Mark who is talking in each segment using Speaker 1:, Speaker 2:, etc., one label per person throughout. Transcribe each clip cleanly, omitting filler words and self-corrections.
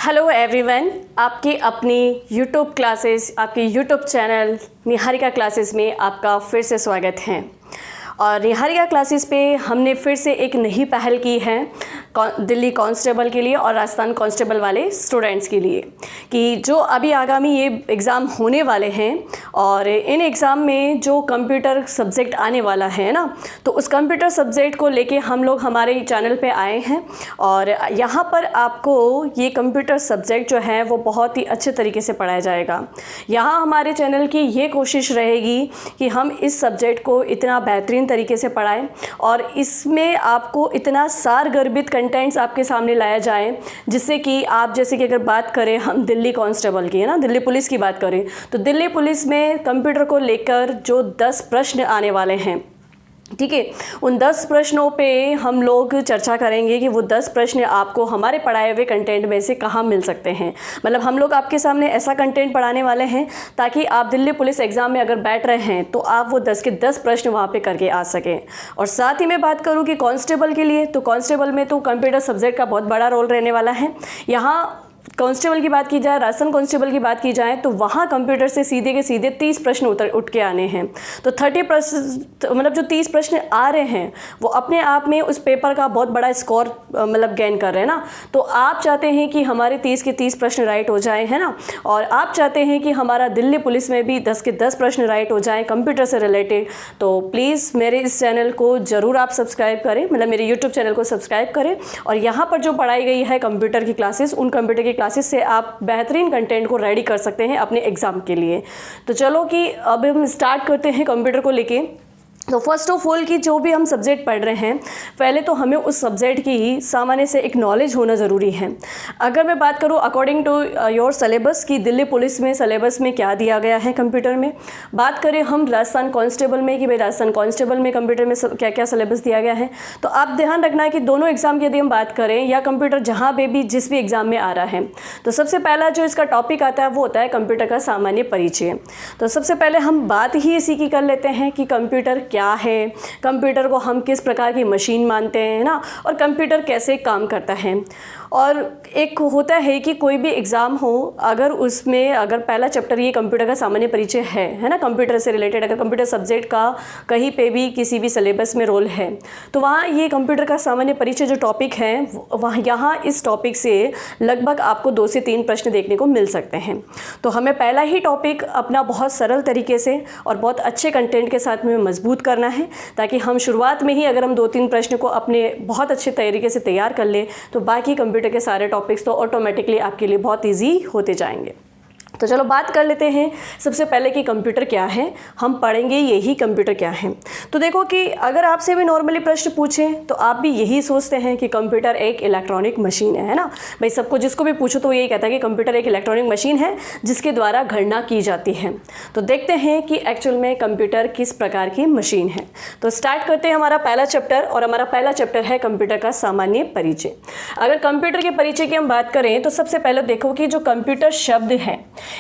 Speaker 1: Hello everyone, आपकी अपनी YouTube classes, आपकी यूट्यूब चैनल निहारिका क्लासेस में आपका फिर से स्वागत है। और निहारिका क्लासेस पे हमने फिर से एक नई पहल की है दिल्ली कांस्टेबल के लिए और राजस्थान कांस्टेबल वाले स्टूडेंट्स के लिए, कि जो अभी आगामी ये एग्ज़ाम होने वाले हैं और इन एग्ज़ाम में जो कंप्यूटर सब्जेक्ट आने वाला है ना, तो उस कंप्यूटर सब्जेक्ट को लेके हम लोग हमारे चैनल पे आए हैं और यहाँ पर आपको ये कंप्यूटर सब्जेक्ट जो है वो बहुत ही अच्छे तरीके से पढ़ाया जाएगा। यहाँ हमारे चैनल की ये कोशिश रहेगी कि हम इस सब्जेक्ट को इतना बेहतरीन तरीके से पढ़ाएं और इसमें आपको इतना सारगर्भित कंटेंट्स आपके सामने लाया जाए, जिससे कि आप, जैसे कि अगर बात करें हम दिल्ली कांस्टेबल की, है ना, दिल्ली पुलिस की बात करें, तो दिल्ली पुलिस में कंप्यूटर को लेकर जो 10 प्रश्न आने वाले हैं, ठीक है, उन 10 प्रश्नों पे हम लोग चर्चा करेंगे कि वो 10 प्रश्न आपको हमारे पढ़ाए हुए कंटेंट में से कहाँ मिल सकते हैं। मतलब हम लोग आपके सामने ऐसा कंटेंट पढ़ाने वाले हैं ताकि आप दिल्ली पुलिस एग्ज़ाम में अगर बैठ रहे हैं तो आप वो 10 के 10 प्रश्न वहाँ पे करके आ सकें। और साथ ही मैं बात करूँ कि कांस्टेबल के लिए, तो कांस्टेबल में तो कंप्यूटर सब्जेक्ट का बहुत बड़ा रोल रहने वाला है। यहाँ कांस्टेबल की बात की जाए, राजस्थान कांस्टेबल की बात की जाए, तो वहाँ कंप्यूटर से सीधे के सीधे 30 प्रश्न उठ के आने हैं। तो 30 प्रश्न, मतलब जो 30 प्रश्न आ रहे हैं वो अपने आप में उस पेपर का बहुत बड़ा स्कोर मतलब गेन कर रहे हैं ना। तो आप चाहते हैं कि हमारे 30 के 30 प्रश्न राइट हो जाए, है ना, और आप चाहते हैं कि हमारा दिल्ली पुलिस में भी 10 के 10 प्रश्न राइट हो जाए कंप्यूटर से रिलेटेड, तो प्लीज़ मेरे इस चैनल को ज़रूर आप सब्सक्राइब करें, मतलब मेरे यूट्यूब चैनल को सब्सक्राइब करें। और यहाँ पर जो पढ़ाई गई है कंप्यूटर की क्लासेस, उन कंप्यूटर की क्लासेस से आप बेहतरीन कंटेंट को रेडी कर सकते हैं अपने एग्ज़ाम के लिए। तो चलो कि अब हम स्टार्ट करते हैं कंप्यूटर को लेके। तो फर्स्ट ऑफ ऑल कि जो भी हम सब्जेक्ट पढ़ रहे हैं, पहले तो हमें उस सब्जेक्ट की ही सामान्य से एक नॉलेज होना ज़रूरी है। अगर मैं बात करूँ अकॉर्डिंग टू योर सिलेबस की दिल्ली पुलिस में सिलेबस में क्या दिया गया है कंप्यूटर में, बात करें हम राजस्थान कांस्टेबल में कि भाई राजस्थान कांस्टेबल में कंप्यूटर में क्या क्या सिलेबस दिया गया है, तो आप ध्यान रखना है कि दोनों एग्ज़ाम की यदि हम बात करें या कंप्यूटर जहाँ पे भी जिस भी एग्ज़ाम में आ रहा है, तो सबसे पहला जो इसका टॉपिक आता है वो होता है कंप्यूटर का सामान्य परिचय। तो सबसे पहले हम बात ही इसी की कर लेते हैं कि कंप्यूटर क्या है, कंप्यूटर को हम किस प्रकार की मशीन मानते हैं ना, और कंप्यूटर कैसे काम करता है। और एक होता है कि कोई भी एग्ज़ाम हो, अगर उसमें अगर पहला चैप्टर ये कंप्यूटर का सामान्य परिचय है ना, कंप्यूटर से रिलेटेड अगर कंप्यूटर सब्जेक्ट का कहीं पे भी किसी भी सिलेबस में रोल है, तो वहाँ ये कंप्यूटर का सामान्य परिचय जो टॉपिक है, वहाँ यहाँ इस टॉपिक से लगभग आपको 2 से 3 प्रश्न देखने को मिल सकते हैं। तो हमें पहला ही टॉपिक अपना बहुत सरल तरीके से और बहुत अच्छे कंटेंट के साथ में मजबूत करना है, ताकि हम शुरुआत में ही अगर हम 2-3 प्रश्न को अपने बहुत अच्छे तरीके से तैयार कर ले, तो बाकी कंप्यूटर के सारे टॉपिक्स तो ऑटोमेटिकली आपके लिए बहुत इजी होते जाएंगे। तो चलो बात कर लेते हैं सबसे पहले कि कंप्यूटर क्या है। हम पढ़ेंगे यही कंप्यूटर क्या है। तो देखो कि अगर आपसे भी नॉर्मली प्रश्न पूछें तो आप भी यही सोचते हैं कि कंप्यूटर एक इलेक्ट्रॉनिक मशीन है ना। भाई सबको जिसको भी पूछो तो यही कहता है कि कंप्यूटर एक इलेक्ट्रॉनिक मशीन है जिसके द्वारा गणना की जाती है। तो देखते हैं कि एक्चुअल में कंप्यूटर किस प्रकार की मशीन है। तो स्टार्ट करते हैं हमारा पहला चैप्टर, और हमारा पहला चैप्टर है कंप्यूटर का सामान्य परिचय। अगर कंप्यूटर के परिचय की हम बात करें तो सबसे पहले देखो कि जो कंप्यूटर शब्द है,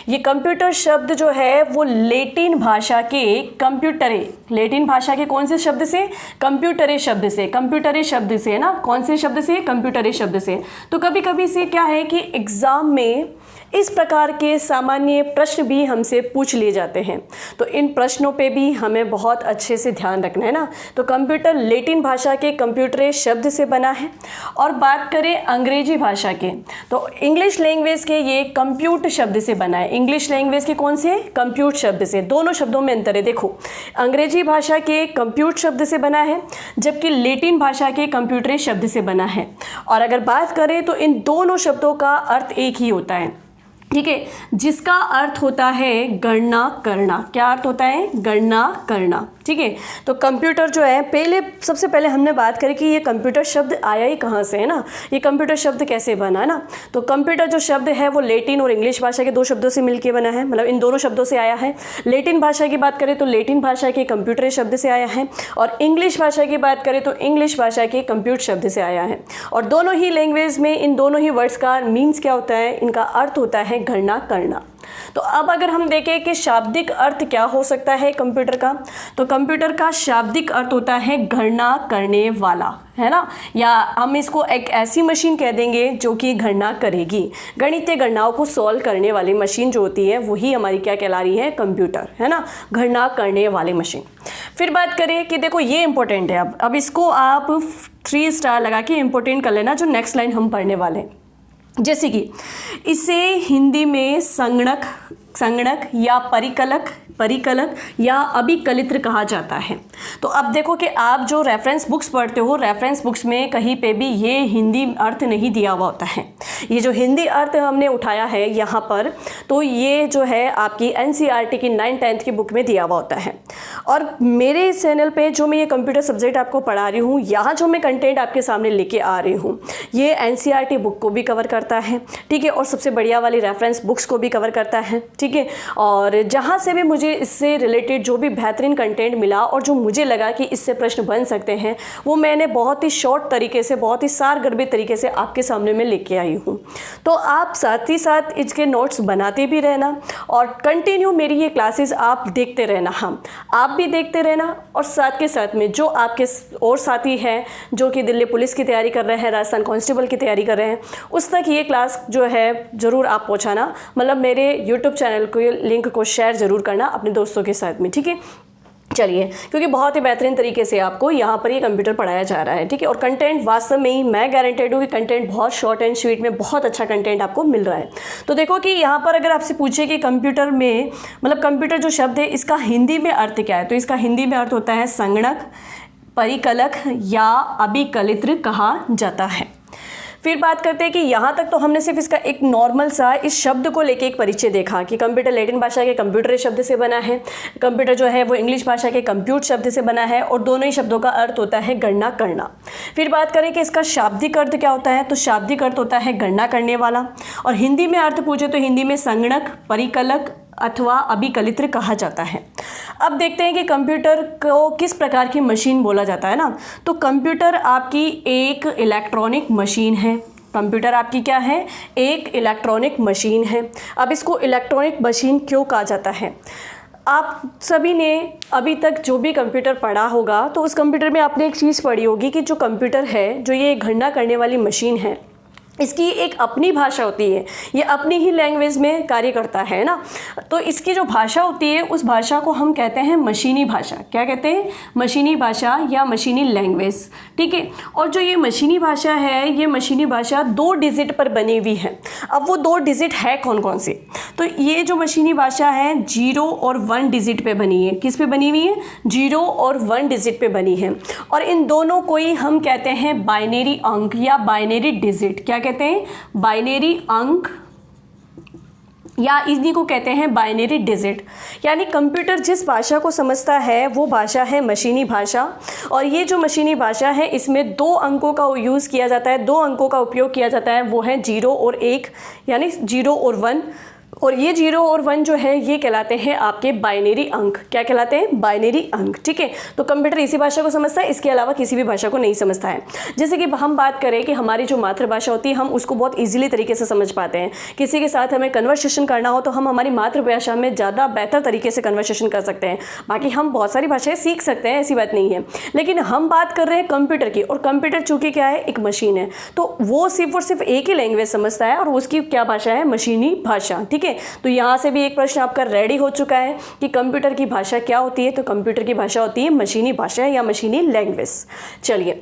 Speaker 1: ये कंप्यूटर शब्द जो है वो लैटिन भाषा के कंप्यूटरे, लैटिन भाषा के कौन से शब्द से, कंप्यूटरे शब्द से, कंप्यूटरे शब्द से ना, कौन से शब्द से, कंप्यूटरे शब्द से। तो कभी कभी से क्या है कि एग्जाम में इस प्रकार के सामान्य प्रश्न भी हमसे पूछ लिए जाते हैं, तो इन प्रश्नों पे भी हमें बहुत अच्छे से ध्यान रखना है ना। तो कंप्यूटर लैटिन भाषा के कंप्यूटरे शब्द से बना है। और बात करें अंग्रेजी भाषा के, तो इंग्लिश लैंग्वेज के ये कंप्यूट शब्द से बना है। इंग्लिश लैंग्वेज के कौन से, कंप्यूट शब्द से। दोनों शब्दों में अंतर है। देखो अंग्रेजी भाषा के कंप्यूट शब्द से बना है, जबकि लैटिन भाषा के कंप्यूटरे शब्द से बना है। और अगर बात करें तो इन दोनों शब्दों का अर्थ एक ही होता है, ठीक है, जिसका अर्थ होता है गणना करना। क्या अर्थ होता है, गणना करना, ठीक है। तो कंप्यूटर जो है, पहले सबसे पहले हमने बात करी कि ये कंप्यूटर शब्द आया ही कहाँ से है ना, ये कंप्यूटर शब्द कैसे बना है ना। तो कंप्यूटर जो शब्द है वो लैटिन और इंग्लिश भाषा के 2 शब्दों से मिलकर बना है, मतलब इन दोनों शब्दों से आया है। लैटिन भाषा की बात करें तो लैटिन भाषा के कंप्यूटर शब्द से आया है, और इंग्लिश भाषा की बात करें तो इंग्लिश भाषा के कंप्यूटर शब्द से आया है। और दोनों ही लैंग्वेज में इन दोनों ही वर्ड्स का मीन्स क्या होता है, इनका अर्थ होता है गणना करना। तो अब अगर हम देखें कि शाब्दिक अर्थ क्या हो सकता है कंप्यूटर का, तो कंप्यूटर का शाब्दिक अर्थ होता है गणना करने वाला, है ना, या हम इसको एक ऐसी मशीन कह देंगे जो कि गणना करेगी। गणितीय गणनाओं को सॉल्व करने वाली मशीन जो होती है वही हमारी क्या कहला रही है, कंप्यूटर, है ना, गणना करने वाली मशीन। फिर बात करें कि देखो ये इंपॉर्टेंट है, अब इसको आप 3 स्टार लगा के इंपॉर्टेंट कर लेना, जो नेक्स्ट लाइन हम पढ़ने वाले हैं। जैसे कि इसे हिंदी में संगणक या परिकलक या अभिकलित्र कहा जाता है। तो अब देखो कि आप जो रेफरेंस बुक्स पढ़ते हो, रेफरेंस बुक्स में कहीं पे भी ये हिंदी अर्थ नहीं दिया हुआ होता है। ये जो हिंदी अर्थ हमने उठाया है यहाँ पर, तो ये जो है आपकी NCERT की 9th-10th की बुक में दिया हुआ होता है। और मेरे चैनल पे जो मैं ये कंप्यूटर सब्जेक्ट आपको पढ़ा रही हूँ, यहाँ जो मैं कंटेंट आपके सामने लेके आ रही हूँ, ये NCERT बुक को भी कवर करता है, ठीक है, और सबसे बढ़िया वाली रेफरेंस बुक्स को भी कवर करता है, ठीक है। और जहाँ से भी मुझे इससे रिलेटेड जो भी बेहतरीन कंटेंट मिला और जो मुझे लगा कि इससे प्रश्न बन सकते हैं, वो मैंने बहुत ही शॉर्ट तरीके से, बहुत ही सारगर्भित तरीके से आपके सामने में लेके आई हूँ। तो आप साथ ही साथ इसके नोट्स बनाते भी रहना और कंटिन्यू मेरी ये क्लासेस आप देखते रहना। हम आप भी देखते रहना, और साथ के साथ में जो आपके और साथी हैं जो कि दिल्ली पुलिस की तैयारी कर रहे हैं, राजस्थान कांस्टेबल की तैयारी कर रहे हैं, उस तक ये क्लास जो है ज़रूर आप पहुँचाना। मतलब मेरे यूट्यूब चैनल को लिंक को शेयर ज़रूर करना अपने दोस्तों के साथ में, ठीक है। चलिए, क्योंकि बहुत ही बेहतरीन तरीके से आपको यहाँ पर ये कंप्यूटर पढ़ाया जा रहा है, ठीक है। और कंटेंट वास्तव में ही मैं गारंटेड हूँ कि कंटेंट बहुत शॉर्ट एंड स्वीट में बहुत अच्छा कंटेंट आपको मिल रहा है। तो देखो कि यहाँ पर अगर आपसे पूछे कि कंप्यूटर में, मतलब कंप्यूटर जो शब्द है इसका हिंदी में अर्थ क्या है, तो इसका हिंदी में अर्थ होता है संगणक, परिकलक या अभिकलित्र कहा जाता है। फिर बात करते हैं कि यहाँ तक तो हमने सिर्फ इसका एक नॉर्मल सा इस शब्द को लेके एक परिचय देखा कि कंप्यूटर लैटिन भाषा के कंप्यूटर शब्द से बना है, कंप्यूटर जो है वो इंग्लिश भाषा के कंप्यूट शब्द से बना है, और दोनों ही शब्दों का अर्थ होता है गणना करना। फिर बात करें कि इसका शाब्दिक अर्थ क्या होता है, तो शाब्दिक अर्थ होता है गणना करने वाला, और हिंदी में अर्थ पूछे तो हिंदी में संगणक, परिकलक अथवा अभिकलित्र कहा जाता है। अब देखते हैं कि कंप्यूटर को किस प्रकार की मशीन बोला जाता है ना। तो कंप्यूटर आपकी एक इलेक्ट्रॉनिक मशीन है। कंप्यूटर आपकी क्या है, एक इलेक्ट्रॉनिक मशीन है। अब इसको इलेक्ट्रॉनिक मशीन क्यों कहा जाता है, आप सभी ने अभी तक जो भी कंप्यूटर पढ़ा होगा तो उस कंप्यूटर में आपने एक चीज़ पढ़ी होगी कि जो कंप्यूटर है, जो ये गणना करने वाली मशीन है, इसकी एक अपनी भाषा होती है, ये अपनी ही लैंग्वेज में कार्य करता है ना। तो इसकी जो भाषा होती है उस भाषा को हम कहते हैं मशीनी भाषा। क्या कहते हैं, मशीनी भाषा या मशीनी लैंग्वेज, ठीक है। और जो ये मशीनी भाषा है, ये मशीनी भाषा 2 डिजिट पर बनी हुई है। अब वो 2 डिजिट है कौन कौन से, तो ये जो मशीनी भाषा है 0 और 1 डिजिट पे बनी है। किस पे बनी हुई है, 0 और 1 डिजिट पे बनी है। और इन दोनों को ही हम कहते हैं बाइनरी अंक या बाइनरी डिजिट। क्या कहते हैं, बाइनरी अंक, या इन्हीं को कहते हैं बाइनरी डिजिट। यानी कंप्यूटर जिस भाषा को समझता है वो भाषा है मशीनी भाषा, और ये जो मशीनी भाषा है इसमें 2 अंकों का यूज़ किया जाता है, 2 अंकों का उपयोग किया जाता है, वो है 0 और 1, यानी 0 और 1। और ये 0 और 1 जो है ये कहलाते हैं आपके बाइनरी अंक। क्या कहलाते हैं, बाइनरी अंक, ठीक है। तो कंप्यूटर इसी भाषा को समझता है, इसके अलावा किसी भी भाषा को नहीं समझता है। जैसे कि हम बात करें कि हमारी जो मातृभाषा होती है हम उसको बहुत ईजिली तरीके से समझ पाते हैं। किसी के साथ हमें कन्वर्सेशन करना हो तो हम हमारी मातृभाषा में ज़्यादा बेहतर तरीके से कन्वर्सेशन कर सकते हैं। बाकी हम बहुत सारी भाषाएँ सीख सकते हैं, ऐसी बात नहीं है, लेकिन हम बात कर रहे हैं कंप्यूटर की, और कंप्यूटर चूँकि क्या है, एक मशीन है, तो वो सिर्फ और सिर्फ एक ही लैंग्वेज समझता है, और उसकी क्या भाषा है, मशीनी भाषा, ठीक है। तो यहाँ से भी एक प्रश्न आपका रेडी हो चुका है कि कंप्यूटर की भाषा क्या होती है, तो कंप्यूटर की भाषा होती है मशीनी भाषा या मशीनी लैंग्वेज। चलिए,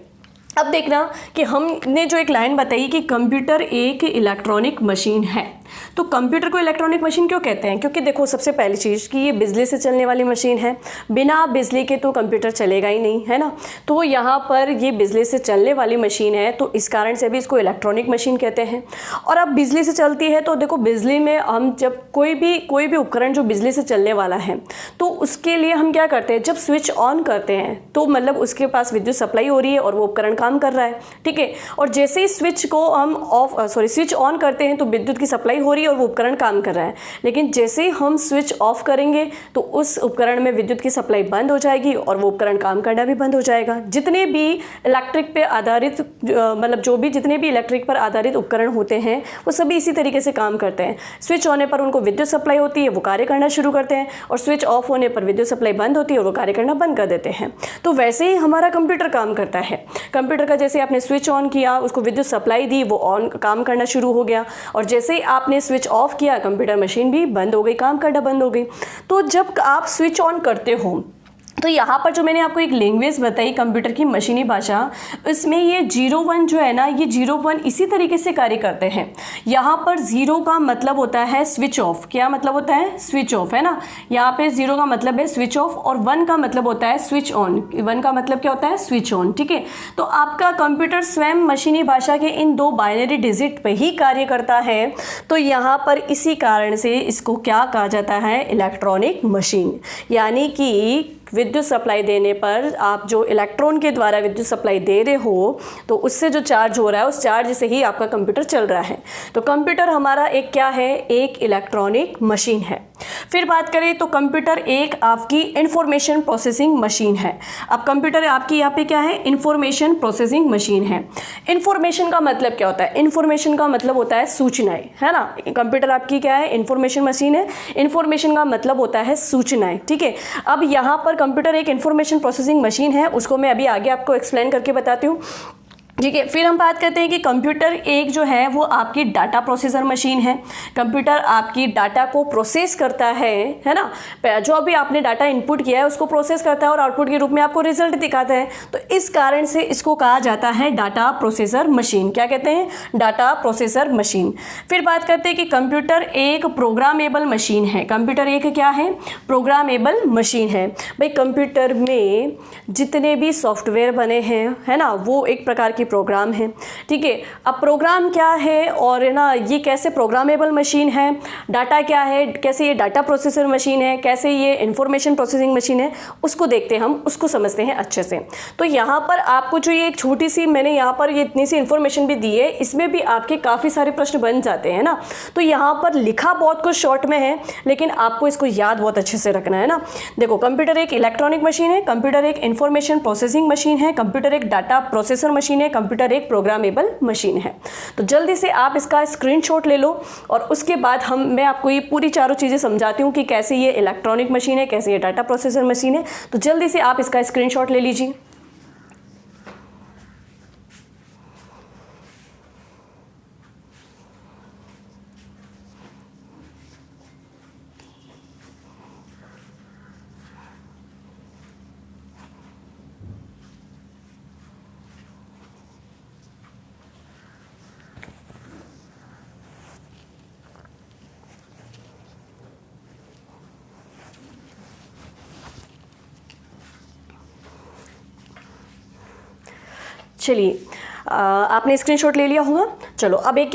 Speaker 1: अब देखना कि हमने जो एक लाइन बताई कि कंप्यूटर एक इलेक्ट्रॉनिक मशीन है, तो कंप्यूटर को इलेक्ट्रॉनिक मशीन क्यों कहते हैं, क्योंकि देखो सबसे पहली चीज़ कि ये बिजली से चलने वाली मशीन है। बिना बिजली के तो कंप्यूटर चलेगा ही नहीं, है ना। तो यहाँ पर ये बिजली से चलने वाली मशीन है, तो इस कारण से भी इसको इलेक्ट्रॉनिक मशीन कहते हैं। और अब बिजली से चलती है तो देखो बिजली में हम जब कोई भी उपकरण जो बिजली से चलने वाला है तो उसके लिए हम क्या करते हैं, जब स्विच ऑन करते हैं तो मतलब उसके पास विद्युत सप्लाई हो रही है और वो उपकरण काम कर रहा है, ठीक है। और जैसे ही स्विच को हम स्विच ऑन करते हैं तो विद्युत की सप्लाई हो रही है और वो उपकरण काम कर रहा है, लेकिन जैसे ही हम स्विच ऑफ करेंगे तो उस उपकरण में विद्युत की सप्लाई बंद हो जाएगी और वो उपकरण काम करना भी बंद हो जाएगा। जितने भी इलेक्ट्रिक पे आधारित मतलब जो भी जितने भी इलेक्ट्रिक पर आधारित उपकरण होते हैं वो सभी इसी तरीके से काम करते हैं। स्विच होने पर उनको विद्युत सप्लाई होती है, वो कार्य करना शुरू करते हैं, और स्विच ऑफ होने पर विद्युत सप्लाई बंद होती है और वो कार्य करना बंद कर देते हैं। तो वैसे ही हमारा कंप्यूटर काम करता है। कंप्यूटर का जैसे आपने स्विच ऑन किया, उसको विद्युत सप्लाई दी, वो ऑन काम करना शुरू हो गया, और जैसे ही आपने स्विच ऑफ किया कंप्यूटर मशीन भी बंद हो गई, काम करना बंद हो गई। तो जब आप स्विच ऑन करते हो तो यहाँ पर जो मैंने आपको एक लैंग्वेज बताई कंप्यूटर की मशीनी भाषा, इसमें ये 0-1 जो है ना, ये 0-1 इसी तरीके से कार्य करते हैं। यहाँ पर 0 का मतलब होता है स्विच ऑफ। क्या मतलब होता है? स्विच ऑफ, है ना। यहाँ पे 0 का मतलब है स्विच ऑफ और 1 का मतलब होता है स्विच ऑन। 1 का मतलब क्या होता है? स्विच ऑन, ठीक है। तो आपका कंप्यूटर स्वयं मशीनी भाषा के इन 2 बाइनरी डिजिट पे ही कार्य करता है। तो यहाँ पर इसी कारण से इसको क्या कहा जाता है? Electronic machine. यानी कि विद्युत सप्लाई देने पर आप जो इलेक्ट्रॉन के द्वारा विद्युत सप्लाई दे रहे हो तो उससे जो चार्ज हो रहा है उस चार्ज से ही आपका कंप्यूटर चल रहा है। तो कंप्यूटर हमारा एक क्या है? एक इलेक्ट्रॉनिक मशीन है। फिर बात करें तो कंप्यूटर एक आपकी इंफॉर्मेशन प्रोसेसिंग मशीन है। अब कंप्यूटर आपकी यहाँ पे क्या है? इंफॉर्मेशन प्रोसेसिंग मशीन है। इंफॉर्मेशन का मतलब क्या होता है? इंफॉर्मेशन का मतलब होता है सूचनाएं, है ना। कंप्यूटर आपकी क्या है? इंफॉर्मेशन मशीन है। इंफॉर्मेशन का मतलब होता है सूचनाएं, ठीक है। अब यहाँ पर कंप्यूटर एक इंफॉर्मेशन प्रोसेसिंग मशीन है, उसको मैं अभी आगे आपको एक्सप्लेन करके बताती हूँ, ठीक है। फिर हम बात करते हैं कि कंप्यूटर एक जो है वो आपकी डाटा प्रोसेसर मशीन है। कंप्यूटर आपकी डाटा को प्रोसेस करता है ना। जो भी आपने डाटा इनपुट किया है उसको प्रोसेस करता है और आउटपुट के रूप में आपको रिजल्ट दिखाता है। तो इस कारण से इसको कहा जाता है डाटा प्रोसेसर मशीन। क्या कहते हैं? Data processor machine. फिर बात करते हैं कि कंप्यूटर एक प्रोग्रामेबल मशीन है। कंप्यूटर एक क्या है? प्रोग्रामेबल मशीन है। भाई कंप्यूटर में जितने भी सॉफ्टवेयर बने हैं, है ना, वो एक प्रकार की प्रोग्राम है, ठीक है। अब प्रोग्राम क्या है और है ना, ये कैसे प्रोग्रामेबल मशीन है, डाटा क्या है, कैसे ये डाटा प्रोसेसर मशीन है, कैसे ये इंफॉर्मेशन प्रोसेसिंग मशीन है, उसको देखते हैं, हम उसको समझते हैं अच्छे से। तो यहाँ पर आपको जो ये एक छोटी सी मैंने यहाँ पर ये इतनी सी इन्फॉर्मेशन भी दी है, इसमें भी आपके काफ़ी सारे प्रश्न बन जाते हैं ना। तो यहाँ पर लिखा बहुत कुछ शॉर्ट में है, लेकिन आपको इसको याद बहुत अच्छे से रखना है ना। देखो, कंप्यूटर एक इलेक्ट्रॉनिक मशीन है, कंप्यूटर एक इंफॉर्मेशन प्रोसेसिंग मशीन है, कंप्यूटर एक डाटा प्रोसेसर मशीन है, कंप्यूटर एक प्रोग्रामेबल मशीन है। तो जल्दी से आप इसका स्क्रीनशॉट ले लो और उसके बाद मैं आपको ये पूरी चारों चीज़ें समझाती हूँ कि कैसे ये इलेक्ट्रॉनिक मशीन है, कैसे ये डाटा प्रोसेसर मशीन है। तो जल्दी से आप इसका स्क्रीनशॉट ले लीजिए। चलिए, आपने स्क्रीनशॉट ले लिया होगा। चलो अब एक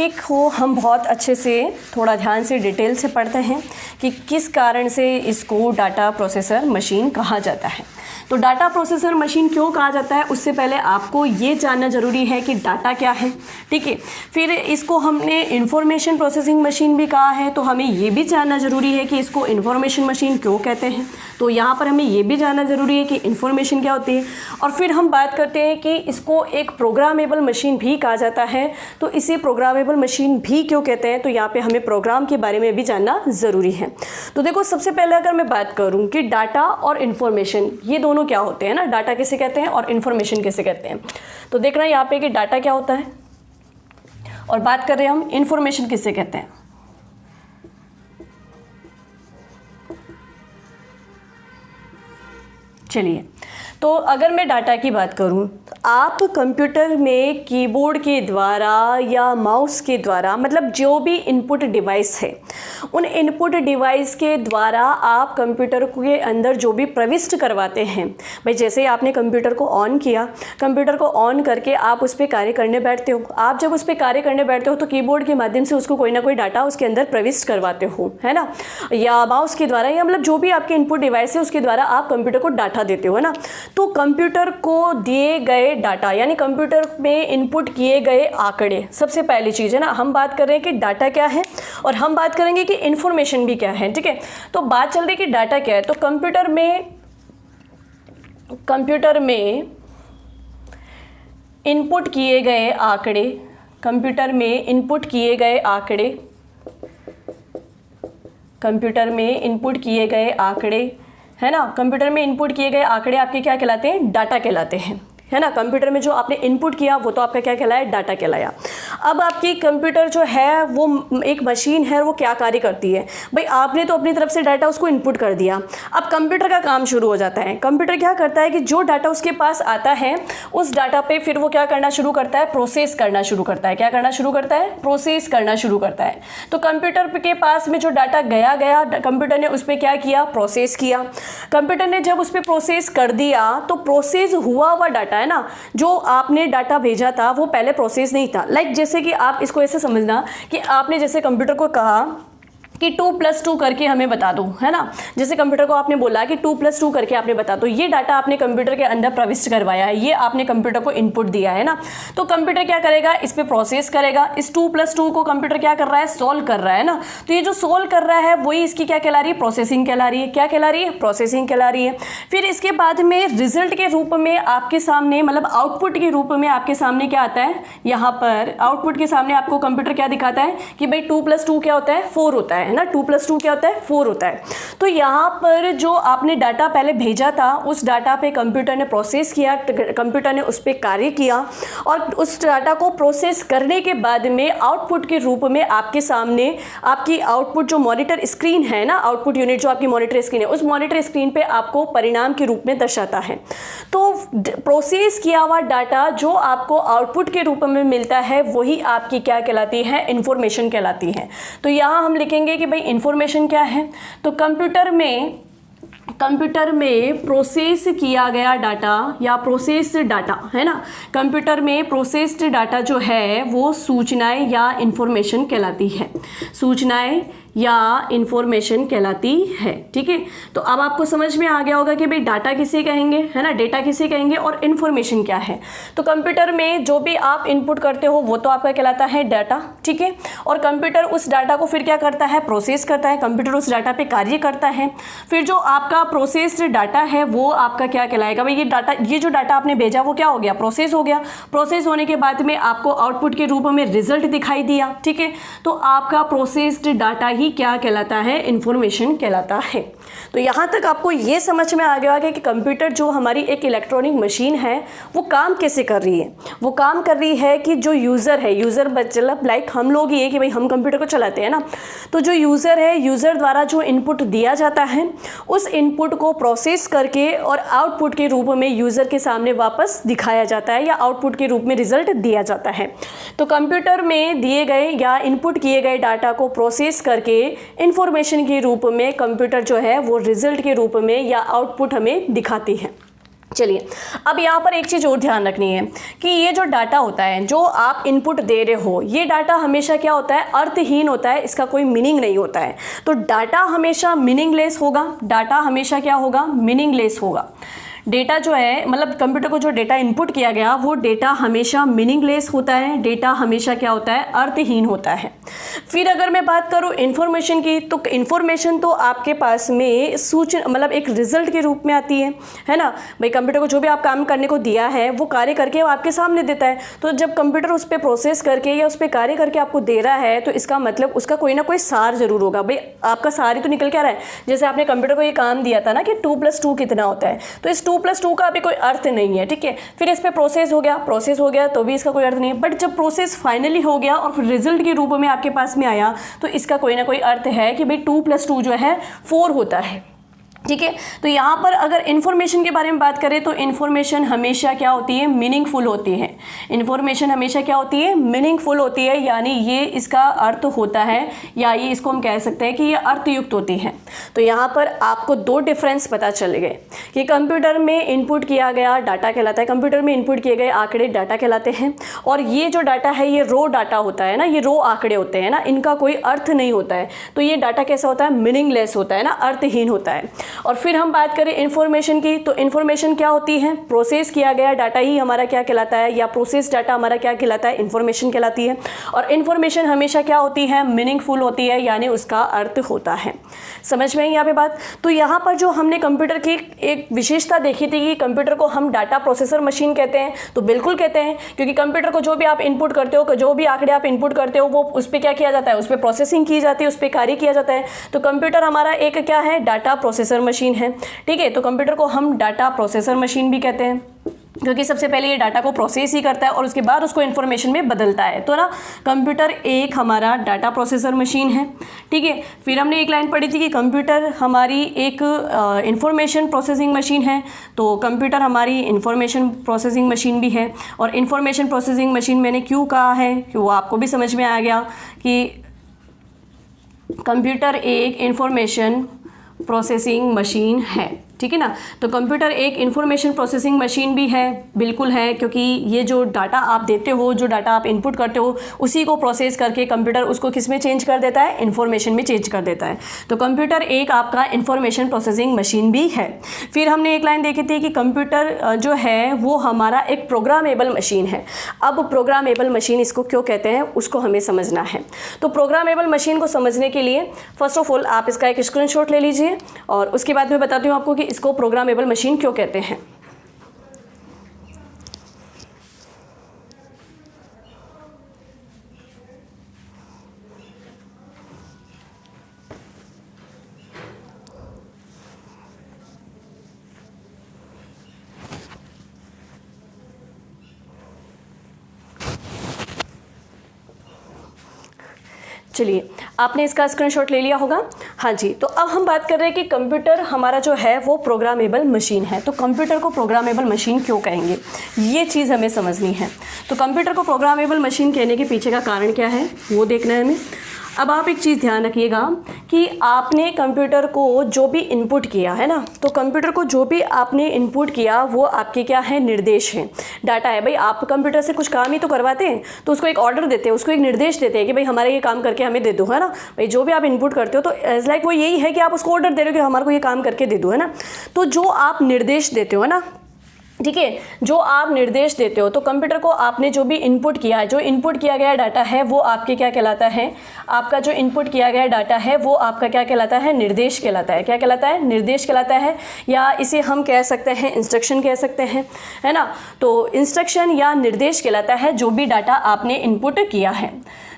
Speaker 1: एक को हम बहुत अच्छे से थोड़ा ध्यान से डिटेल से पढ़ते हैं कि किस कारण से इसको डाटा प्रोसेसर मशीन कहा जाता है। तो डाटा प्रोसेसर मशीन क्यों कहा जाता है, उससे पहले आपको ये जानना ज़रूरी है कि डाटा क्या है, ठीक है। फिर इसको हमने इंफॉर्मेशन प्रोसेसिंग मशीन भी कहा है, तो हमें ये भी जानना ज़रूरी है कि इसको इंफॉर्मेशन मशीन क्यों कहते हैं। तो यहाँ पर हमें ये भी जानना ज़रूरी है कि इंफॉर्मेशन क्या होती है। और फिर हम बात करते हैं कि इसको एक प्रोग्रामेबल मशीन भी कहा जाता है। तो इसे प्रोग्रामेबल मशीन भी क्यों कहते हैं, तो यहाँ पे हमें प्रोग्राम के बारे में भी जानना ज़रूरी है। तो देखो, सबसे पहले अगर मैं बात करूँ कि डाटा और इन्फॉर्मेशन ये दोनों क्या होते हैं ना, डाटा किसे कहते हैं और इन्फॉर्मेशन किसे कहते हैं। तो देखना यहाँ पे कि डाटा क्या होता है और बात कर रहे हैं हम इन्फॉर्मेशन किसे कहते हैं। चलिए, तो अगर मैं डाटा की बात करूं, आप कंप्यूटर में कीबोर्ड के द्वारा या माउस के द्वारा, मतलब जो भी इनपुट डिवाइस है, उन इनपुट डिवाइस के द्वारा आप कंप्यूटर के अंदर जो भी प्रविष्ट करवाते हैं। भाई जैसे आपने कंप्यूटर को ऑन किया, कंप्यूटर को ऑन करके आप उस पर कार्य करने बैठते हो। आप जब उस पर कार्य करने बैठते हो तो कीबोर्ड के माध्यम से उसको कोई ना कोई डाटा उसके अंदर प्रविष्ट करवाते हो, है ना, या माउस के द्वारा, या मतलब जो भी आपके इनपुट डिवाइस है उसके द्वारा आप कंप्यूटर को डाटा देते हो, है ना। तो कंप्यूटर को दिए गए डाटा यानी कंप्यूटर में इनपुट किए गए आंकड़े, सबसे पहली चीज़ है ना, हम बात कर रहे हैं कि डाटा क्या है और हम बात करेंगे कि इंफॉर्मेशन भी क्या है, ठीक है। तो बात चल रही है कि डाटा क्या है, तो कंप्यूटर में इनपुट किए गए आंकड़े, कंप्यूटर में इनपुट किए गए आंकड़े, कंप्यूटर में इनपुट किए गए आंकड़े है ना, कंप्यूटर में इनपुट किए गए आंकड़े आपके क्या कहलाते हैं, डाटा कहलाते हैं, है ना। कंप्यूटर में जो आपने इनपुट किया वो तो आपका क्या कहलाया, डाटा कहलाया। अब आपकी कंप्यूटर जो है वो एक मशीन है, वो क्या कार्य करती है भाई, आपने तो अपनी तरफ से डाटा उसको इनपुट कर दिया, अब कंप्यूटर का काम शुरू हो जाता है। कंप्यूटर क्या करता है कि जो डाटा उसके पास आता है उस डाटा पे फिर वो क्या करना शुरू करता है, प्रोसेस करना शुरू करता है। क्या करना शुरू करता है, प्रोसेस करना शुरू करता है। तो कंप्यूटर के पास में जो डाटा गया कंप्यूटर ने उस पर क्या किया, प्रोसेस किया। कंप्यूटर ने जब उस पर प्रोसेस कर दिया तो प्रोसेस हुआ हुआ डाटा है ना, जो आपने डाटा भेजा था वो पहले प्रोसेस नहीं था। लाइक जैसे कि आप इसको ऐसे समझना कि आपने जैसे कंप्यूटर को कहा कि 2+2 करके हमें बता दो, है ना। जैसे कंप्यूटर को आपने बोला कि 2+2 करके आपने बता दो, ये डाटा आपने कंप्यूटर के अंदर प्रविष्ट करवाया है, ये आपने कंप्यूटर को इनपुट दिया है ना। तो कंप्यूटर क्या करेगा, इस पर प्रोसेस करेगा। इस 2+2 को कंप्यूटर क्या कर रहा है, सॉल्व कर रहा है ना। तो ये जो सॉल्व कर रहा है वही इसकी क्या कहला रही है, प्रोसेसिंग कहला रही है। क्या कहला रही है, प्रोसेसिंग कहला रही है। फिर इसके बाद में रिजल्ट के रूप में आपके सामने, मतलब आउटपुट के रूप में आपके सामने क्या आता है, यहाँ पर आउटपुट के सामने आपको कंप्यूटर क्या दिखाता है कि भाई 2+2 क्या होता है, 4 होता है ना। 2+2 क्या होता है, 4 होता है। तो यहाँ पर जो आपने डाटा पहले भेजा था उस डाटा पे कंप्यूटर ने प्रोसेस किया, कंप्यूटर ने उस पर कार्य किया और उस डाटा को प्रोसेस करने के बाद में आउटपुट के रूप में आपके सामने आपकी आउटपुट जो मॉनिटर स्क्रीन है ना, आउटपुट यूनिट जो आपकी मॉनिटर स्क्रीन है, उस मॉनिटर स्क्रीन पे आपको परिणाम के रूप में दर्शाता है। तो प्रोसेस किया हुआ डाटा जो आपको आउटपुट के रूप में मिलता है वही आपकी क्या कहलाती है, इंफॉर्मेशन कहलाती है। तो यहाँ हम लिखेंगे कि भाई इंफॉर्मेशन क्या है, तो कंप्यूटर में प्रोसेस किया गया डाटा या प्रोसेस्ड डाटा है ना, कंप्यूटर में प्रोसेस्ड डाटा जो है वो सूचनाएं या इंफॉर्मेशन कहलाती है, सूचनाएं या इंफॉर्मेशन कहलाती है, ठीक है। तो अब आपको समझ में आ गया होगा कि भाई डाटा किसे कहेंगे, है ना, डेटा किसे कहेंगे और इंफॉर्मेशन क्या है। तो कंप्यूटर में जो भी आप इनपुट करते हो वो तो आपका कहलाता है डाटा, ठीक है। और कंप्यूटर उस डाटा को फिर क्या करता है, प्रोसेस करता है। कंप्यूटर उस डाटा पे कार्य करता है। फिर जो आपका प्रोसेस्ड डाटा है वो आपका क्या कहलाएगा, भाई ये जो डाटा आपने भेजा वो क्या हो गया, प्रोसेस हो गया। प्रोसेस होने के बाद में आपको आउटपुट के रूप में रिजल्ट दिखाई दिया, ठीक है। तो आपका प्रोसेस्ड डाटा ही क्या कहलाता है, इंफॉर्मेशन कहलाता है। तो यहाँ तक आपको ये समझ में आ गया होगा कि कंप्यूटर जो हमारी एक इलेक्ट्रॉनिक मशीन है वो काम कैसे कर रही है। वो काम कर रही है कि जो यूज़र है, यूज़र मतलब लाइक हम लोग ये कि भाई हम कंप्यूटर को चलाते हैं ना, तो जो यूज़र है, यूज़र द्वारा जो इनपुट दिया जाता है उस इनपुट को प्रोसेस करके और आउटपुट के रूप में यूज़र के सामने वापस दिखाया जाता है या आउटपुट के रूप में रिजल्ट दिया जाता है। तो कंप्यूटर में दिए गए या इनपुट किए गए डाटा को प्रोसेस करके इंफॉर्मेशन के रूप में कंप्यूटर जो है वो रिजल्ट के रूप में या आउटपुट हमें दिखाती है। चलिए अब यहाँ पर एक चीज़ और ध्यान रखनी है कि ये जो डाटा होता है जो आप इनपुट दे रहे हो, ये डाटा हमेशा क्या होता है, अर्थहीन होता है, इसका कोई मीनिंग नहीं होता है। तो डाटा हमेशा मीनिंगलेस होगा, डाटा हमेशा क्या होगा, मीनिंगलेस होगा। डेटा जो है, मतलब कंप्यूटर को जो डेटा इनपुट किया गया वो डेटा हमेशा मीनिंगलेस होता है, डेटा हमेशा क्या होता है, अर्थहीन होता है। फिर अगर मैं बात करूँ इन्फॉर्मेशन की, तो इन्फॉर्मेशन तो आपके पास में सूचना, मतलब एक रिजल्ट के रूप में आती है ना। भाई कंप्यूटर को जो भी आप काम करने को दिया है वो कार्य करके वो आपके सामने देता है। तो जब कंप्यूटर उस पर प्रोसेस करके या उस पर कार्य करके आपको दे रहा है तो इसका मतलब उसका कोई ना कोई सार जरूर होगा। भाई आपका सार ही तो निकल के आ रहा है। जैसे आपने कंप्यूटर को ये काम दिया था ना कि 2+2 कितना होता है, तो इस 2+2 का अभी कोई अर्थ नहीं है, ठीक है। फिर इस पर प्रोसेस हो गया तो भी इसका कोई अर्थ नहीं है। बट जब प्रोसेस फाइनली हो गया और फिर रिजल्ट के रूप में आपके पास में आया तो इसका कोई ना कोई अर्थ है कि भाई 2+2 जो है 4 होता है, ठीक है। तो यहाँ पर अगर इन्फॉर्मेशन के बारे में बात करें तो इन्फॉर्मेशन हमेशा क्या होती है, मीनिंगफुल होती है। इन्फॉर्मेशन हमेशा क्या होती है, मीनिंगफुल होती है, यानी ये इसका अर्थ होता है या ये इसको हम कह सकते हैं कि ये अर्थयुक्त होती है। तो यहाँ पर आपको दो डिफरेंस पता चल गए कि कंप्यूटर में इनपुट किया गया डाटा कहलाता है, कंप्यूटर में इनपुट किए गए आंकड़े डाटा कहलाते हैं, और ये जो डाटा है ये रो डाटा होता है ना, ये रो आंकड़े होते हैं ना, इनका कोई अर्थ नहीं होता है। तो ये डाटा कैसा होता है, मीनिंगलेस होता है ना, अर्थहीन होता है। और फिर हम बात करें इन्फॉर्मेशन की, तो इन्फॉर्मेशन क्या होती है, प्रोसेस किया गया डाटा ही हमारा क्या कहलाता है, या प्रोसेस डाटा हमारा क्या कहलाता है, इन्फॉर्मेशन कहलाती है। और इन्फॉर्मेशन हमेशा क्या होती है, मीनिंगफुल होती है, यानी उसका अर्थ होता है। समझ में आई यहाँ पे बात। तो यहाँ पर जो हमने कंप्यूटर की एक विशेषता देखी थी कि कंप्यूटर को हम डाटा प्रोसेसर मशीन कहते हैं, तो बिल्कुल कहते हैं, क्योंकि कंप्यूटर को जो भी आप इनपुट करते हो, जो भी आंकड़े आप इनपुट करते हो, वो उस पर क्या किया जाता है, उस पर प्रोसेसिंग की जाती है, उस पर कार्य किया जाता है। तो कंप्यूटर हमारा एक क्या है, डाटा प्रोसेसर मशीन है। ठीक है, तो कंप्यूटर को हम डाटा प्रोसेसर मशीन भी कहते हैं, क्योंकि सबसे पहले ये डाटा को प्रोसेस ही करता है और उसके बाद उसको इन्फॉर्मेशन में बदलता है। तो ना कंप्यूटर एक हमारा डाटा प्रोसेसर मशीन है। ठीक है, फिर हमने एक लाइन पढ़ी थी कि कंप्यूटर हमारी एक इंफॉर्मेशन प्रोसेसिंग मशीन है। तो कंप्यूटर हमारी इंफॉर्मेशन प्रोसेसिंग मशीन भी है। और इंफॉर्मेशन प्रोसेसिंग मशीन मैंने क्यों कहा है कि वो आपको भी समझ में आ गया कि कंप्यूटर एक इंफॉर्मेशन प्रोसेसिंग मशीन है। ठीक है ना, तो कंप्यूटर एक इंफॉर्मेशन प्रोसेसिंग मशीन भी है, बिल्कुल है, क्योंकि ये जो डाटा आप देते हो, जो डाटा आप इनपुट करते हो, उसी को प्रोसेस करके कंप्यूटर उसको किस में चेंज कर देता है, इंफॉर्मेशन में चेंज कर देता है। तो कंप्यूटर एक आपका इंफॉर्मेशन प्रोसेसिंग मशीन भी है। फिर हमने एक लाइन देखी थी कि कंप्यूटर जो है वो हमारा एक प्रोग्रामेबल मशीन है। अब प्रोग्रामेबल मशीन इसको क्यों कहते हैं, उसको हमें समझना है। तो प्रोग्रामेबल मशीन को समझने के लिए फर्स्ट ऑफ ऑल आप इसका एक स्क्रीनशॉट ले लीजिए और उसके बाद मैं बताती हूँ आपको कि इसको प्रोग्रामेबल मशीन क्यों कहते हैं। चलिए, आपने इसका स्क्रीनशॉट ले लिया होगा। हाँ जी, तो अब हम बात कर रहे हैं कि कंप्यूटर हमारा जो है वो प्रोग्रामेबल मशीन है। तो कंप्यूटर को प्रोग्रामेबल मशीन क्यों कहेंगे, ये चीज़ हमें समझनी है। तो कंप्यूटर को प्रोग्रामेबल मशीन कहने के पीछे का कारण क्या है वो देखना है हमें। अब आप एक चीज़ ध्यान रखिएगा कि आपने कंप्यूटर को जो भी इनपुट किया है ना, तो कंप्यूटर को जो भी आपने इनपुट किया वो आपके क्या है, निर्देश हैं, डाटा है। भाई आप कंप्यूटर से कुछ काम ही तो करवाते हैं, तो उसको एक ऑर्डर देते हैं, उसको एक निर्देश देते हैं कि भाई हमारा ये काम करके हमें दे दो, है ना। भाई जो भी आप इनपुट करते हो तो एज लाइक वो यही है कि आप उसको ऑर्डर दे रहे हो कि हमारे को ये काम करके दे दो, है ना। तो जो आप निर्देश देते हो, है ना, ठीक है, जो आप निर्देश देते हो, तो कंप्यूटर को आपने जो भी इनपुट किया है, जो इनपुट किया गया डाटा है वो आपके क्या कहलाता है, आपका जो इनपुट किया गया डाटा है वो आपका क्या कहलाता है, निर्देश कहलाता है। क्या कहलाता है, निर्देश कहलाता है, या इसे हम कह सकते हैं इंस्ट्रक्शन कह सकते हैं, है ना। तो इंस्ट्रक्शन या निर्देश कहलाता है जो भी डाटा आपने इनपुट किया है।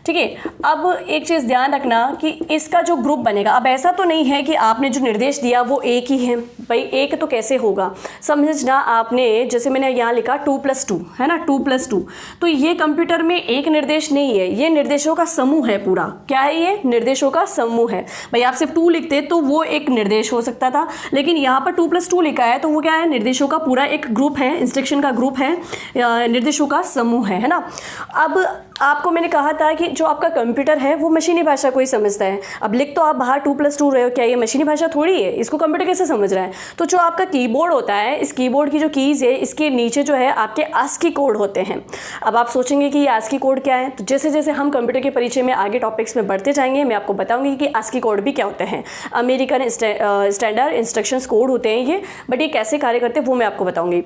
Speaker 1: ठीक है, अब एक चीज़ ध्यान रखना कि इसका जो ग्रुप बनेगा, अब ऐसा तो नहीं है कि आपने जो निर्देश दिया वो एक ही है। भाई एक तो कैसे होगा, समझना आपने, जैसे मैंने यहाँ लिखा 2+2, है ना, 2+2, तो ये कंप्यूटर में एक निर्देश नहीं है, ये निर्देशों का समूह है पूरा। क्या है ये, निर्देशों का समूह है। भाई आप सिर्फ 2 लिखते तो वो एक निर्देश हो सकता था, लेकिन यहाँ पर 2+2 लिखा है तो वो क्या है, निर्देशों का पूरा एक ग्रुप है, इंस्ट्रक्शन का ग्रुप है, निर्देशों का समूह है ना। अब आपको मैंने कहा था कि जो आपका कंप्यूटर है वो मशीनी भाषा को ही समझता है। अब लिख तो आप बाहर 2+2 रहे हो, क्या ये मशीनी भाषा थोड़ी है, इसको कंप्यूटर कैसे समझ रहा है। तो जो आपका कीबोर्ड होता है, इस कीबोर्ड की जो कीज़ है, इसके नीचे जो है आपके आस्की कोड होते हैं। अब आप सोचेंगे कि ये आस्की कोड क्या है, तो जैसे जैसे हम कंप्यूटर के परिचय में आगे टॉपिक्स में बढ़ते जाएंगे मैं आपको बताऊंगी कि आस्की कोड भी क्या होते हैं। अमेरिकन स्टैंडर्ड इंस्ट्रक्शंस कोड होते हैं ये, बट ये कैसे कार्य करते हैं वो मैं आपको बताऊँगी।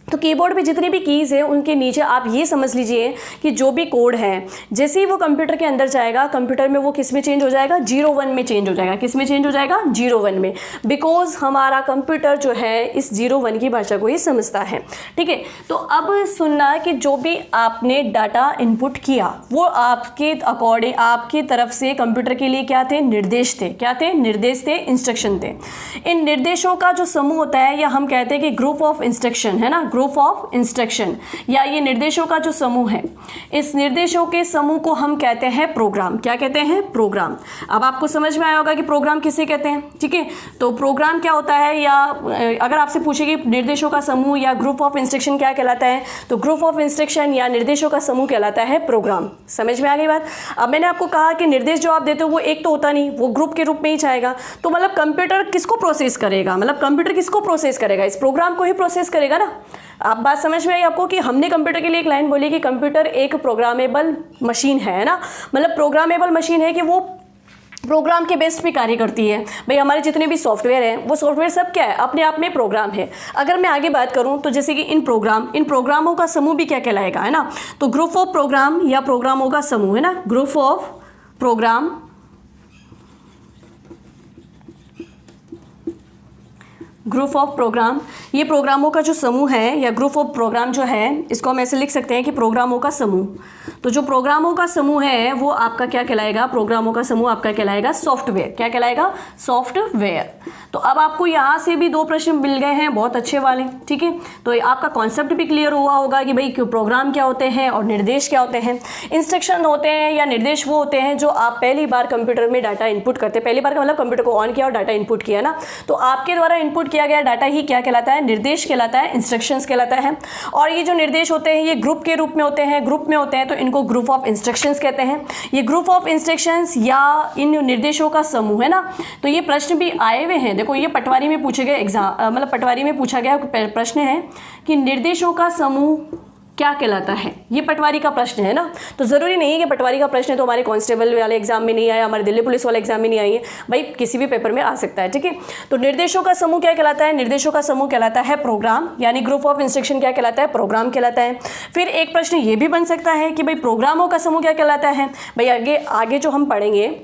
Speaker 1: तो कीबोर्ड पे जितनी भी कीज़ हैं उनके नीचे आप ये समझ लीजिए कि जो भी कोड है, जैसे ही वो कंप्यूटर के अंदर जाएगा, कंप्यूटर में वो किस में चेंज हो जाएगा, 0-1 में चेंज हो जाएगा। किस में चेंज हो जाएगा, 0-1 में, बिकॉज हमारा कंप्यूटर जो है इस 0-1 की भाषा को ही समझता है। ठीक है, तो अब सुनना कि जो भी आपने डाटा इनपुट किया वो आपके अकॉर्डिंग, आपकी तरफ से कंप्यूटर के लिए क्या थे, निर्देश थे। क्या थे, निर्देश थे, इंस्ट्रक्शन थे। इन निर्देशों का जो समूह होता है, या हम कहते हैं कि ग्रुप ऑफ इंस्ट्रक्शन, है ना, ग्रुप ऑफ इंस्ट्रक्शन, या ये निर्देशों का जो समूह है, इस निर्देशों के समूह को हम कहते हैं प्रोग्राम। क्या कहते हैं, प्रोग्राम। अब आपको समझ में आया होगा कि प्रोग्राम किसे कहते हैं। ठीक है, तो प्रोग्राम क्या होता है, या अगर आपसे पूछे कि निर्देशों का समूह या ग्रुप ऑफ इंस्ट्रक्शन क्या कहलाता है, तो ग्रुप ऑफ इंस्ट्रक्शन या निर्देशों का समूह कहलाता है प्रोग्राम। समझ में आ गई बात। अब मैंने आपको कहा कि निर्देश जो आप देते हो वो एक तो होता नहीं, वो ग्रुप के रूप में ही जाएगा। तो मतलब कंप्यूटर किसको प्रोसेस करेगा, मतलब कंप्यूटर किसको प्रोसेस करेगा, इस प्रोग्राम को ही प्रोसेस करेगा ना। आप बात समझ में आई आपको कि हमने कंप्यूटर के लिए एक लाइन बोली कि कंप्यूटर एक प्रोग्रामेबल मशीन है ना, मतलब प्रोग्रामेबल मशीन है कि वो प्रोग्राम के बेस्ड पे कार्य करती है। भाई हमारे जितने भी सॉफ्टवेयर हैं वो सॉफ्टवेयर सब क्या है, अपने आप में प्रोग्राम है। अगर मैं आगे बात करूं तो जैसे कि इन प्रोग्रामों का समूह भी क्या कहलाएगा, है ना। तो ग्रुप ऑफ प्रोग्राम या प्रोग्रामों का समूह, है ना, group of program, group of program, ये प्रोग्रामों का जो समूह है या ग्रुप ऑफ प्रोग्राम जो है, इसको हम ऐसे लिख सकते हैं कि प्रोग्रामों का समूह। तो जो प्रोग्रामों का समूह है वो आपका क्या कहलाएगा, प्रोग्रामों का समूह आपका कहलाएगा सॉफ्टवेयर। क्या कहलाएगा, सॉफ्टवेयर। तो अब आपको यहाँ से भी 2 प्रश्न मिल गए हैं, बहुत अच्छे वाले, ठीक है। तो आपका कॉन्सेप्ट भी क्लियर हुआ होगा कि भाई प्रोग्राम क्या होते हैं और निर्देश क्या होते हैं। इंस्ट्रक्शन होते हैं या निर्देश वो होते हैं जो आप पहली बार कंप्यूटर में डाटा इनपुट करते हैं। पहली बार का मतलब कंप्यूटर को ऑन किया और डाटा इनपुट किया ना, तो आपके द्वारा इनपुट किया गया डाटा ही क्या कहलाता है, निर्देश कहलाता है, इंस्ट्रक्शंस कहलाता है। और ये जो निर्देश होते हैं ये ग्रुप के रूप में होते हैं, तो इनको ग्रुप ऑफ इंस्ट्रक्शंस कहते हैं। ये ग्रुप ऑफ इंस्ट्रक्शंस या इन निर्देशों का समूह, है ना। तो ये प्रश्न भी आए हुए हैं, देखो ये पटवारी में पूछे गए मतलब पटवारी में पूछा गया प्रश्न है कि निर्देशों का समूह क्या कहलाता है। ये पटवारी का प्रश्न है ना। तो ज़रूरी नहीं है कि पटवारी का प्रश्न है तो हमारे कांस्टेबल वाले एग्जाम में नहीं आया, हमारे दिल्ली पुलिस वाले एग्जाम में नहीं आई है, भाई किसी भी पेपर में आ सकता है, ठीक है। तो निर्देशों का समूह क्या कहलाता है, निर्देशों का समूह कहलाता है प्रोग्राम, यानी ग्रुप ऑफ इंस्ट्रक्शन क्या कहलाता है, प्रोग्राम कहलाता है। फिर एक प्रश्न ये भी बन सकता है कि भाई प्रोग्रामों का समूह क्या कहलाता है। भाई आगे जो हम पढ़ेंगे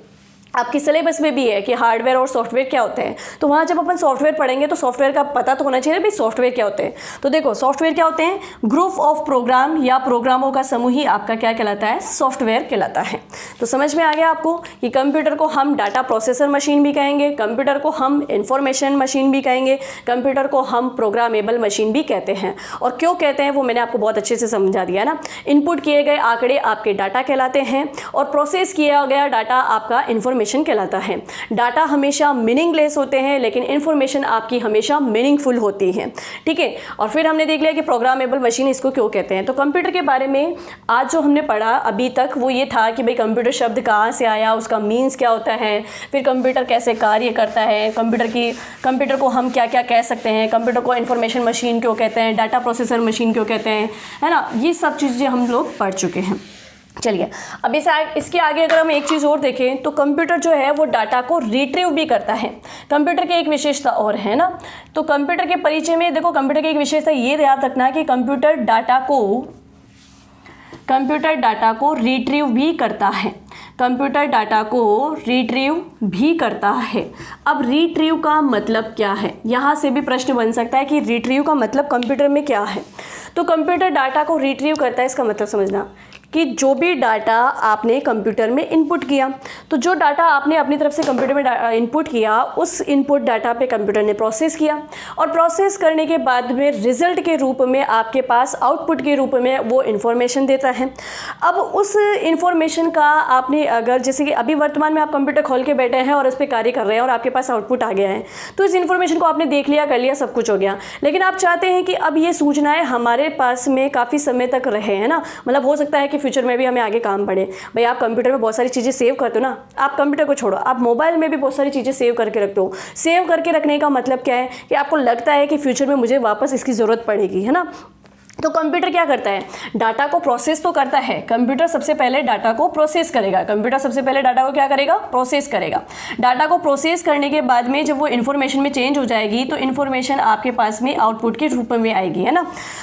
Speaker 1: आपकी सिलेबस में भी है कि हार्डवेयर और सॉफ्टवेयर क्या होते हैं। तो वहाँ जब अपन सॉफ्टवेयर पढ़ेंगे तो सॉफ्टवेयर का पता तो होना चाहिए भाई सॉफ्टवेयर क्या होते हैं। तो देखो सॉफ्टवेयर क्या होते हैं, ग्रुप ऑफ प्रोग्राम या प्रोग्रामों का समूह ही आपका क्या कहलाता है, सॉफ्टवेयर कहलाता है। तो समझ में आ गया आपको कि कंप्यूटर को हम डाटा प्रोसेसर मशीन भी कहेंगे, कंप्यूटर को हम इंफॉर्मेशन मशीन भी कहेंगे, कंप्यूटर को हम प्रोग्रामेबल मशीन भी कहते हैं। और क्यों कहते हैं वो मैंने आपको बहुत अच्छे से समझा दिया ना। इनपुट किए गए आंकड़े आपके डाटा कहलाते हैं और प्रोसेस किया गया डाटा आपका इंफॉर्मेशन कहलाता है। डाटा हमेशा मीनिंगलेस होते हैं लेकिन इंफॉर्मेशन आपकी हमेशा मीनिंगफुल होती है, ठीक है। और फिर हमने देख लिया कि प्रोग्रामेबल मशीन इसको क्यों कहते हैं। तो कंप्यूटर के बारे में आज जो हमने पढ़ा अभी तक वो ये था कि भाई कंप्यूटर शब्द कहाँ से आया, उसका मीन्स क्या होता है, फिर कंप्यूटर कैसे कार्य करता है, कंप्यूटर को हम क्या क्या कह सकते हैं, कंप्यूटर को इंफॉर्मेशन मशीन क्यों कहते हैं, डाटा प्रोसेसर मशीन क्यों कहते हैं, है ना। ये सब चीज़ें हम लोग पढ़ चुके हैं। चलिए अब इसके आगे अगर हम एक चीज़ और देखें तो कंप्यूटर जो है वो डाटा को रिट्रीव भी करता है। कंप्यूटर की एक विशेषता और है ना। तो कंप्यूटर के परिचय में देखो कंप्यूटर की एक विशेषता ये याद रखना है कि कंप्यूटर डाटा को रिट्रीव भी करता है। कंप्यूटर डाटा को रिट्रीव भी करता है। अब रिट्रीव का मतलब क्या है, यहाँ से भी प्रश्न बन सकता है कि रिट्रीव का मतलब कंप्यूटर में क्या है। तो कंप्यूटर डाटा को रिट्रीव करता है, इसका मतलब समझना कि जो भी डाटा आपने कंप्यूटर में इनपुट किया, तो जो डाटा आपने अपनी तरफ से कंप्यूटर में इनपुट किया उस इनपुट डाटा पे कंप्यूटर ने प्रोसेस किया और प्रोसेस करने के बाद में रिजल्ट के रूप में आपके पास आउटपुट के रूप में वो इन्फॉर्मेशन देता है। अब उस इन्फॉर्मेशन का आपने अगर जैसे कि अभी वर्तमान में आप कंप्यूटर खोल के बैठे हैं और उस पर कार्य कर रहे हैं और आपके पास आउटपुट आ गया है, तो इस इन्फॉर्मेशन को आपने देख लिया, कर लिया, सब कुछ हो गया, लेकिन आप चाहते हैं कि अब ये सूचनाएँ हमारे पास में काफ़ी समय तक रहे, है ना। मतलब हो सकता है कि फ्यूचर में भी हमें आगे काम पड़े। भाई आप कंप्यूटर में बहुत सारी चीज़ें सेव करते हो ना, आप कंप्यूटर को छोड़ो, आप मोबाइल में भी बहुत सारी चीज़ें सेव करके रखते हो। सेव करके रखने का मतलब क्या है कि आपको लगता है कि फ्यूचर में मुझे वापस इसकी ज़रूरत पड़ेगी, है ना। तो कंप्यूटर क्या करता है, डाटा को प्रोसेस तो करता है। कंप्यूटर सबसे पहले डाटा को प्रोसेस करेगा, क्या करेगा, प्रोसेस करेगा। डाटा को प्रोसेस करने के बाद में जब वो इन्फॉर्मेशन में चेंज हो जाएगी तो इन्फॉर्मेशन आपके पास में आउटपुट के रूप में आएगी, है ना।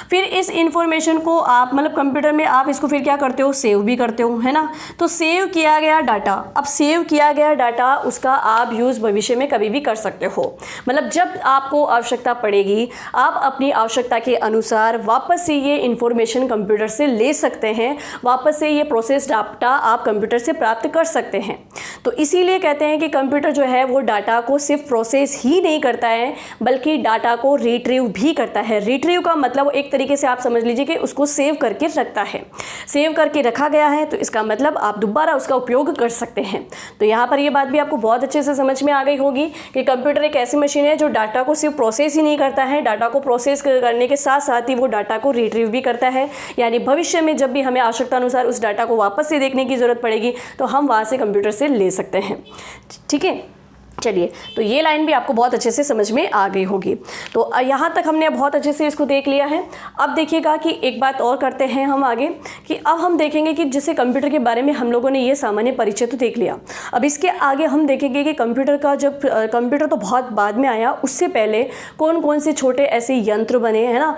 Speaker 1: फिर इस इन्फॉर्मेशन को आप मतलब कंप्यूटर में आप इसको फिर क्या करते हो, सेव भी करते हो, है ना। तो सेव किया गया डाटा, अब सेव किया गया डाटा उसका आप यूज़ भविष्य में कभी भी कर सकते हो। मतलब जब आपको आवश्यकता पड़ेगी आप अपनी आवश्यकता के अनुसार वापस से ये इन्फॉर्मेशन कंप्यूटर से ले सकते हैं, वापस से ये प्रोसेस डाटा आप कंप्यूटर से प्राप्त कर सकते हैं। तो इसीलिए कहते हैं कि कंप्यूटर जो है वो डाटा को सिर्फ प्रोसेस ही नहीं करता है बल्कि डाटा को रिट्रीव भी करता है। रिट्रीव का मतलब एक तरीके से आप समझ लीजिए कि उसको सेव करके रखता है। सेव करके रखा गया है तो इसका मतलब आप दोबारा उसका उपयोग कर सकते हैं। तो यहाँ पर ये बात भी आपको बहुत अच्छे से समझ में आ गई होगी कि कंप्यूटर एक ऐसी मशीन है जो डाटा को सिर्फ प्रोसेस ही नहीं करता है, डाटा को प्रोसेस करने के साथ साथ ही वो डाटा को रिट्रीव भी करता है। यानी भविष्य में जब भी हमें आवश्यकता अनुसार उस डाटा को वापस से देखने की ज़रूरत पड़ेगी तो हम वहाँ से कंप्यूटर से ले सकते हैं, ठीक है। चलिए, तो ये लाइन भी आपको बहुत अच्छे से समझ में आ गई होगी। तो यहाँ तक हमने बहुत अच्छे से इसको देख लिया है। अब देखिएगा कि एक बात और करते हैं हम आगे, कि अब हम देखेंगे कि जैसे कंप्यूटर के बारे में हम लोगों ने ये सामान्य परिचय तो देख लिया। अब इसके आगे हम देखेंगे कि कंप्यूटर का जब कंप्यूटर तो बहुत बाद में आया, उससे पहले कौन कौन से छोटे ऐसे यंत्र बने हैं ना,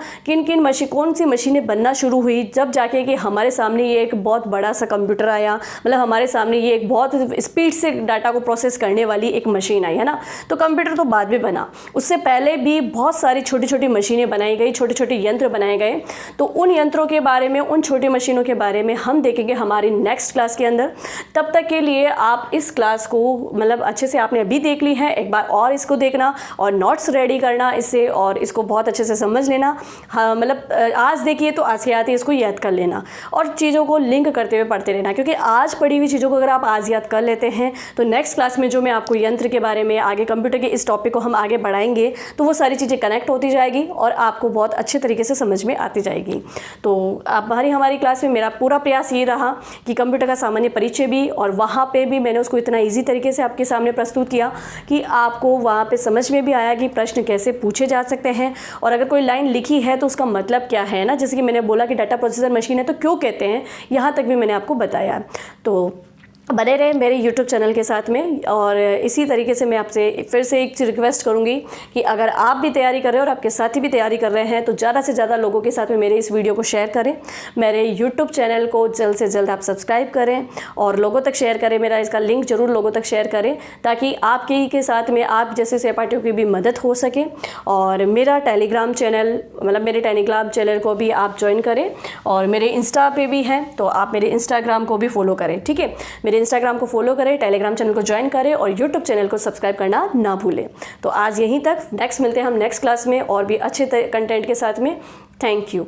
Speaker 1: कौन सी मशीनें बनना शुरू हुई, जब जाके कि हमारे सामने ये एक बहुत बड़ा सा कंप्यूटर आया, मतलब हमारे सामने ये एक बहुत स्पीड से डाटा को प्रोसेस करने वाली एक मशीन आई, है ना। तो कंप्यूटर तो बाद में बना, उससे पहले भी बहुत सारी छोटी छोटी मशीनें बनाई गई, छोटे छोटे यंत्र बनाए गए। तो उन यंत्रों के बारे में, उन छोटी मशीनों के बारे में हम देखेंगे हमारी नेक्स्ट क्लास के अंदर। तब तक के लिए आप इस क्लास को मतलब अच्छे से आपने अभी देख ली है, एक बार और इसको देखना और नोट्स रेडी करना इससे, और इसको बहुत अच्छे से समझ लेना। हाँ, मतलब आज देखिए तो आज के आते इसको याद कर लेना और चीज़ों को लिंक करते हुए पढ़ते रहना, क्योंकि आज पढ़ी हुई चीज़ों को अगर आप आज याद कर लेते हैं तो नेक्स्ट क्लास में जो मैं आपको यंत्र के बारे में, आगे कंप्यूटर के इस टॉपिक को हम आगे बढ़ाएंगे तो वो सारी चीज़ें कनेक्ट होती जाएगी और आपको बहुत अच्छे तरीके से समझ में आती जाएगी। तो हमारी क्लास में मेरा पूरा प्रयास ये रहा कि कंप्यूटर का सामान्य परिचय भी, और वहाँ पे भी मैंने उसको इतना ईजी तरीके से आपके सामने प्रस्तुत किया कि आपको वहाँ पे समझ में भी आया कि प्रश्न कैसे पूछे जा सकते हैं, और अगर कोई लाइन लिखी है तो उसका मतलब क्या है ना। जैसे कि मैंने बोला कि डाटा प्रोसेसर मशीन है तो क्यों कहते हैं, यहाँ तक भी मैंने आपको बताया। तो बने रहे मेरे YouTube चैनल के साथ में, और इसी तरीके से मैं आपसे फिर से एक रिक्वेस्ट करूंगी कि अगर आप भी तैयारी कर रहे हो और आपके साथी भी तैयारी कर रहे हैं तो ज़्यादा से ज़्यादा लोगों के साथ में मेरे इस वीडियो को शेयर करें। मेरे YouTube चैनल को जल्द से जल्द आप सब्सक्राइब करें और लोगों तक शेयर करें। मेरा इसका लिंक ज़रूर लोगों तक शेयर करें ताकि आपके ही के साथ में आप जैसे सहपाठियों की भी मदद हो सके। और मेरा टेलीग्राम चैनल, मतलब मेरे टेलीग्राम चैनल को भी आप ज्वाइन करें, और मेरे इंस्टा पे भी हैं तो आप मेरे इंस्टाग्राम को भी फॉलो करें, ठीक है। मेरे इंस्टाग्राम को फॉलो करें, टेलीग्राम चैनल को ज्वाइन करें और यूट्यूब चैनल को सब्सक्राइब करना ना भूलें। तो आज यहीं तक, नेक्स्ट मिलते हैं हम नेक्स्ट क्लास में और भी अच्छे कंटेंट के साथ में। Thank you.